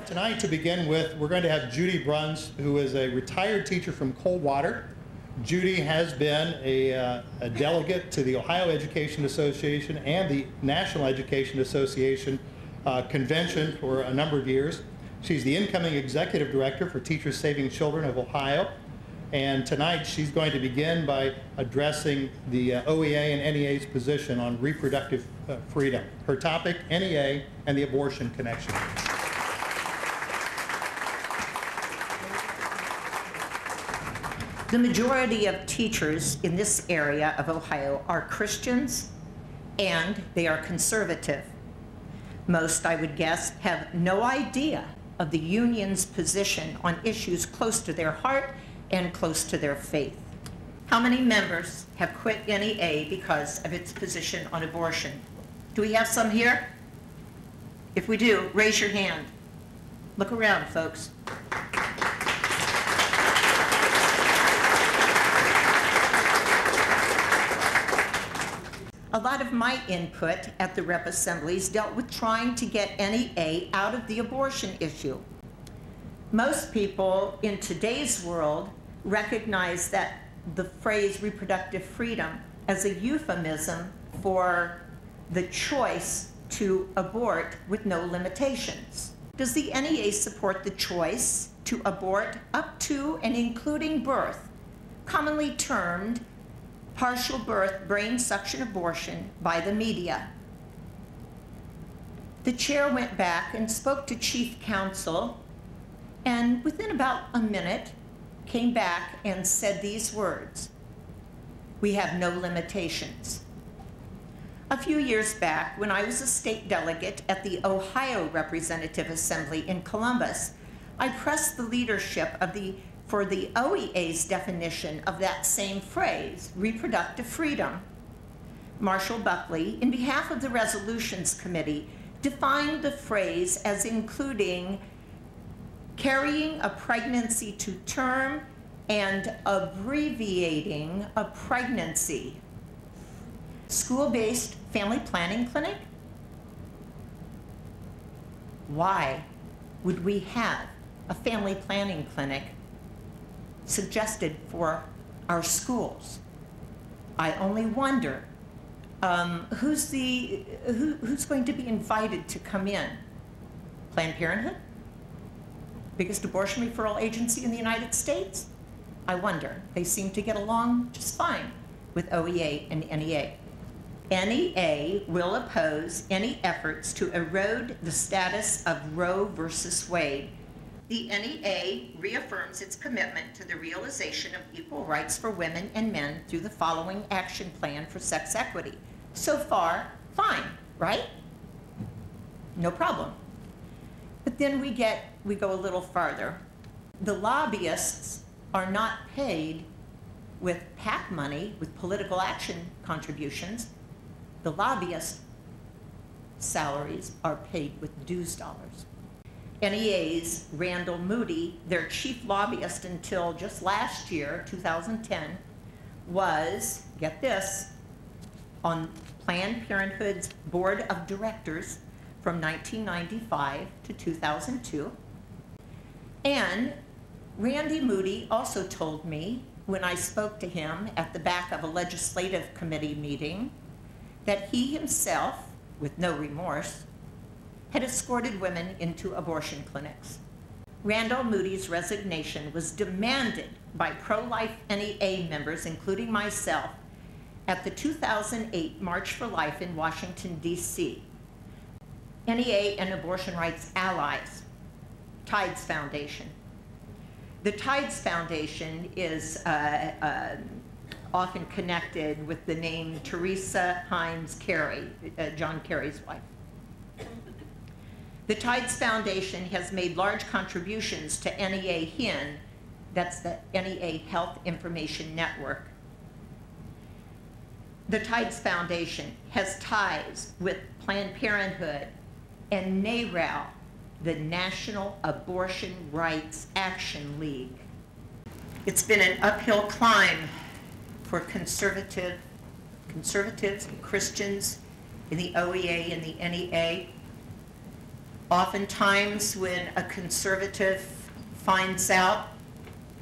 Tonight, to begin with, we're going to have Judy Bruns, who is a retired teacher from Coldwater. Judy has been a delegate to the Ohio Education Association and the National Education Association convention for a number of years. She's the incoming executive director for Teachers Saving Children of Ohio. And tonight she's going to begin by addressing the OEA and NEA's position on reproductive freedom. Her topic, NEA and the abortion connection. The majority of teachers in this area of Ohio are Christians and they are conservative. Most, I would guess, have no idea of the union's position on issues close to their heart and close to their faith. How many members have quit NEA because of its position on abortion? Do we have some here? If we do, raise your hand. Look around, folks. A lot of my input at the rep assemblies dealt with trying to get NEA out of the abortion issue. Most people in today's world recognize that the phrase reproductive freedom as a euphemism for the choice to abort with no limitations. Does the NEA support the choice to abort up to and including birth, commonly termed partial birth brain suction abortion by the media? The chair went back and spoke to chief counsel, and within about a minute came back and said these words: "We have no limitations." A few years back, when I was a state delegate at the Ohio Representative Assembly in Columbus, I pressed the leadership for the OEA's definition of that same phrase, reproductive freedom. Marshall Buckley, in behalf of the Resolutions Committee, defined the phrase as including carrying a pregnancy to term and abbreviating a pregnancy. School-based family planning clinic? Why would we have a family planning clinic suggested for our schools? I only wonder who's going to be invited to come in? Planned Parenthood? Biggest abortion referral agency in the United States? I wonder. They seem to get along just fine with OEA and NEA. NEA will oppose any efforts to erode the status of Roe versus Wade. The NEA reaffirms its commitment to the realization of equal rights for women and men through the following action plan for sex equity. So far, fine, right? No problem. But then we go a little farther. The lobbyists are not paid with PAC money, with political action contributions. The lobbyist salaries are paid with dues dollars. NEA's Randall Moody, their chief lobbyist until just last year, 2010, was, get this, on Planned Parenthood's board of directors from 1995 to 2002. And Randy Moody also told me, when I spoke to him at the back of a legislative committee meeting, that he himself, with no remorse, had escorted women into abortion clinics. Randall Moody's resignation was demanded by pro-life NEA members, including myself, at the 2008 March for Life in Washington, D.C. NEA and abortion rights allies, Tides Foundation. The Tides Foundation is often connected with the name Teresa Hines Carey, John Kerry's wife. The Tides Foundation has made large contributions to NEA HIN, that's the NEA Health Information Network. The Tides Foundation has ties with Planned Parenthood and NARAL, the National Abortion Rights Action League. It's been an uphill climb for conservatives and Christians in the OEA and the NEA. Oftentimes when a conservative finds out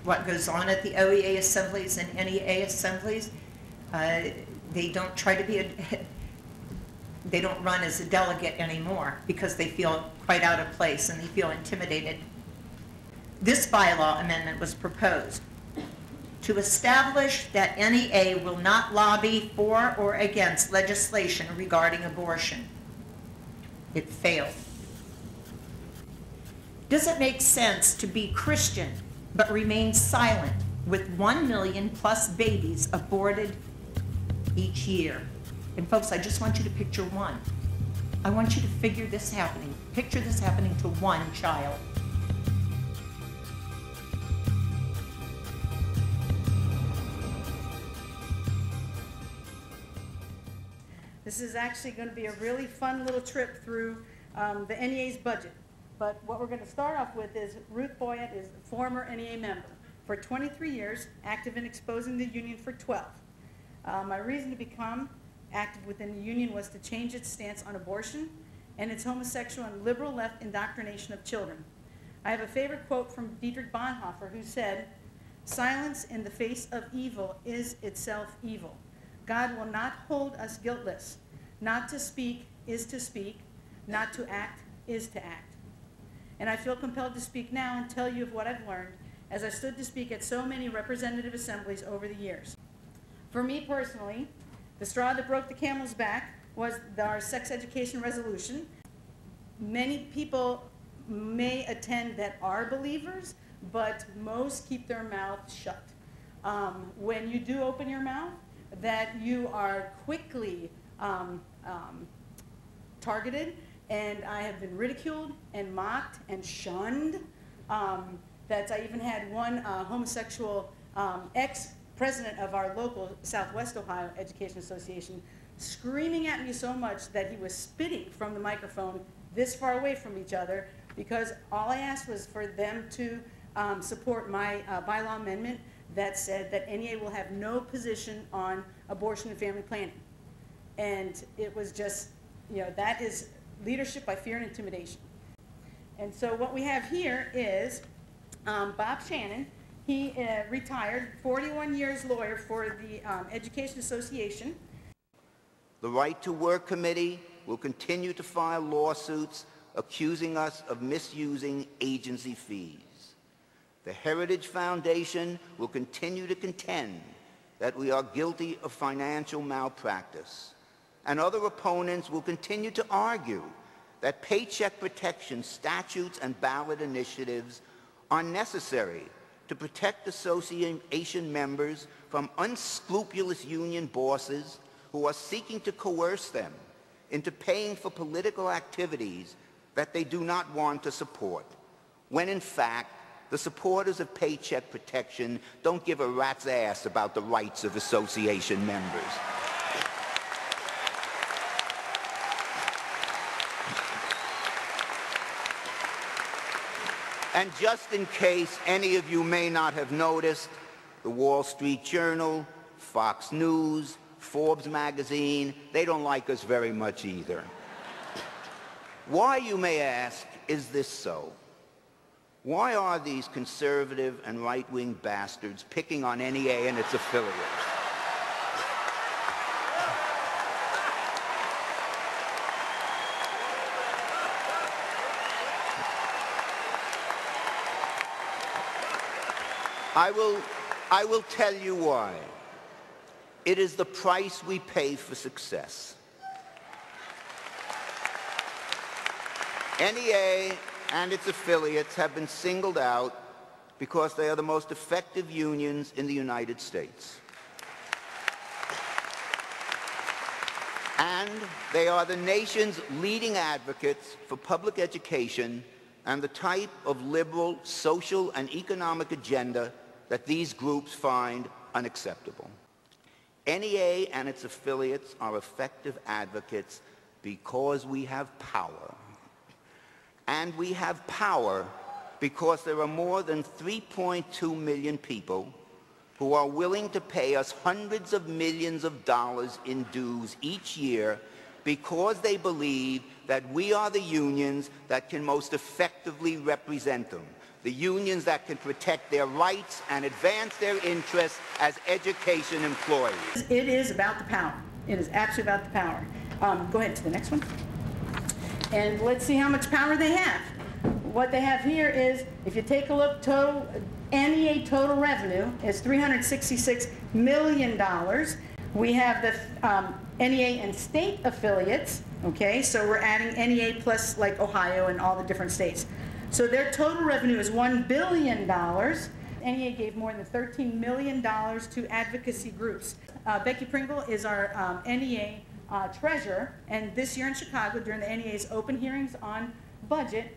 what goes on at the OEA assemblies and NEA assemblies, they don't try to be they don't run as a delegate anymore because they feel quite out of place and they feel intimidated. This bylaw amendment was proposed to establish that NEA will not lobby for or against legislation regarding abortion. It failed. Does it make sense to be Christian but remain silent with 1 million plus babies aborted each year? And folks, I just want you to picture one. I want you to picture this happening to one child. This is actually going to be a really fun little trip through the NEA's budget. But what we're going to start off with is Ruth Boyett is a former NEA member for 23 years, active in exposing the union for 12. My reason to become active within the union was to change its stance on abortion and its homosexual and liberal left indoctrination of children. I have a favorite quote from Dietrich Bonhoeffer, who said, "Silence in the face of evil is itself evil. God will not hold us guiltless. Not to speak is to speak. Not to act is to act." And I feel compelled to speak now and tell you of what I've learned as I stood to speak at so many representative assemblies over the years. For me personally, the straw that broke the camel's back was our sex education resolution. Many people may attend that are believers, but most keep their mouth shut. When you do open your mouth, that you are quickly targeted, and I have been ridiculed and mocked and shunned. That I even had one homosexual ex-president of our local Southwest Ohio Education Association screaming at me so much that he was spitting from the microphone this far away from each other, because all I asked was for them to support my bylaw amendment that said that NEA will have no position on abortion and family planning. And it was just, that is leadership by fear and intimidation. And so what we have here is Bob Shannon. He retired, 41 years lawyer for the Education Association. The Right to Work Committee will continue to file lawsuits accusing us of misusing agency fees. The Heritage Foundation will continue to contend that we are guilty of financial malpractice. And other opponents will continue to argue that paycheck protection statutes and ballot initiatives are necessary to protect association members from unscrupulous union bosses who are seeking to coerce them into paying for political activities that they do not want to support, when in fact, the supporters of paycheck protection don't give a rat's ass about the rights of association members. And just in case any of you may not have noticed, the Wall Street Journal, Fox News, Forbes magazine, they don't like us very much either. Why, you may ask, is this so? Why are these conservative and right-wing bastards picking on NEA and its affiliates? I will tell you why. It is the price we pay for success. NEA and its affiliates have been singled out because they are the most effective unions in the United States. And they are the nation's leading advocates for public education and the type of liberal social and economic agenda that these groups find unacceptable. NEA and its affiliates are effective advocates because we have power. And we have power because there are more than 3.2 million people who are willing to pay us hundreds of millions of dollars in dues each year because they believe that we are the unions that can most effectively represent them, the unions that can protect their rights and advance their interests as education employees. It is about the power. It is absolutely about the power. Go ahead to the next one. And let's see how much power they have. What they have here is, if you take a look, total NEA total revenue is $366 million. We have the NEA and state affiliates, okay? So we're adding NEA plus like Ohio and all the different states. So their total revenue is $1 billion. NEA gave more than $13 million to advocacy groups. Becky Pringle is our NEA treasurer, and this year in Chicago, during the NEA's open hearings on budget,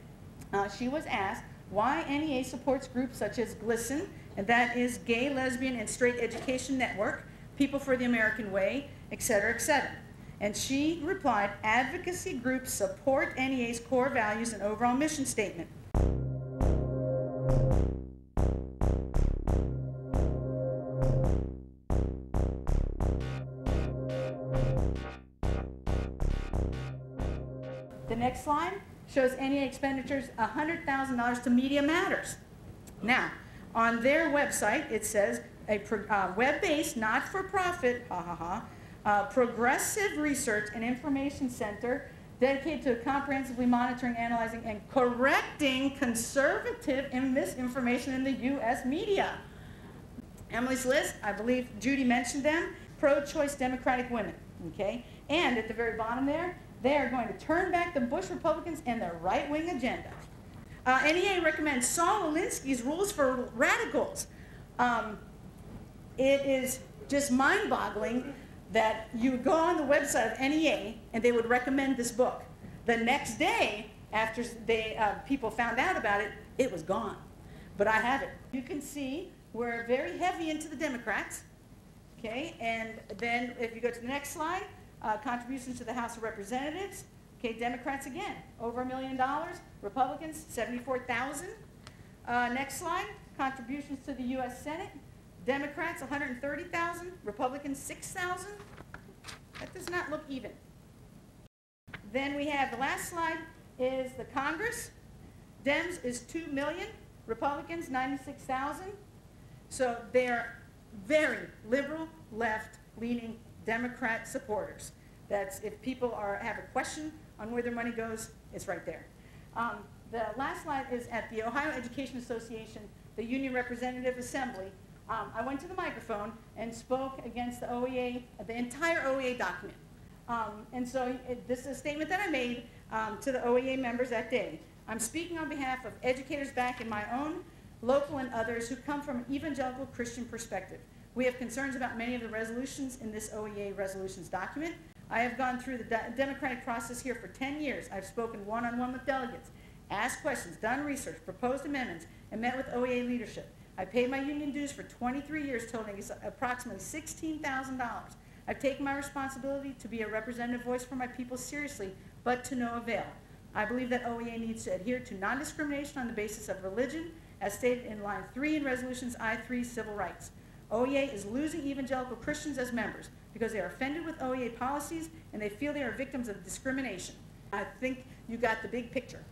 she was asked why NEA supports groups such as GLSEN, and that is Gay, Lesbian, and Straight Education Network, People for the American Way, etc., etc. And she replied, advocacy groups support NEA's core values and overall mission statement. The next slide shows NEA expenditures $100,000 to Media Matters. Now, on their website, it says a web-based, not-for-profit, progressive research and information center dedicated to comprehensively monitoring, analyzing, and correcting conservative and misinformation in the U.S. media. Emily's list, I believe Judy mentioned them, pro-choice Democratic women, okay? And at the very bottom there, they are going to turn back the Bush Republicans and their right-wing agenda. NEA recommends Saul Alinsky's rules for radicals. It is just mind-boggling that you would go on the website of NEA and they would recommend this book. The next day, after people found out about it, it was gone. But I have it. You can see we're very heavy into the Democrats, okay? And then if you go to the next slide, contributions to the House of Representatives, okay, Democrats again, over $1 million, Republicans, 74,000. Next slide, contributions to the U.S. Senate, Democrats, 130,000, Republicans, 6,000. That does not look even. Then we have the last slide is the Congress. Dems is 2 million, Republicans, 96,000. So they're very liberal, left-leaning Democrat supporters. That's, if people have a question on where their money goes, it's right there. The last slide is at the Ohio Education Association, the Union Representative Assembly. I went to the microphone and spoke against the OEA, the entire OEA document. And so this is a statement that I made to the OEA members that day. I'm speaking on behalf of educators back in my own local and others who come from an evangelical Christian perspective. We have concerns about many of the resolutions in this OEA resolutions document. I have gone through the democratic process here for 10 years. I've spoken one-on-one with delegates, asked questions, done research, proposed amendments, and met with OEA leadership. I paid my union dues for 23 years, totaling approximately $16,000. I've taken my responsibility to be a representative voice for my people seriously, but to no avail. I believe that OEA needs to adhere to non-discrimination on the basis of religion, as stated in line 3 in Resolutions I-3 Civil Rights. OEA is losing evangelical Christians as members because they are offended with OEA policies and they feel they are victims of discrimination. I think you got the big picture.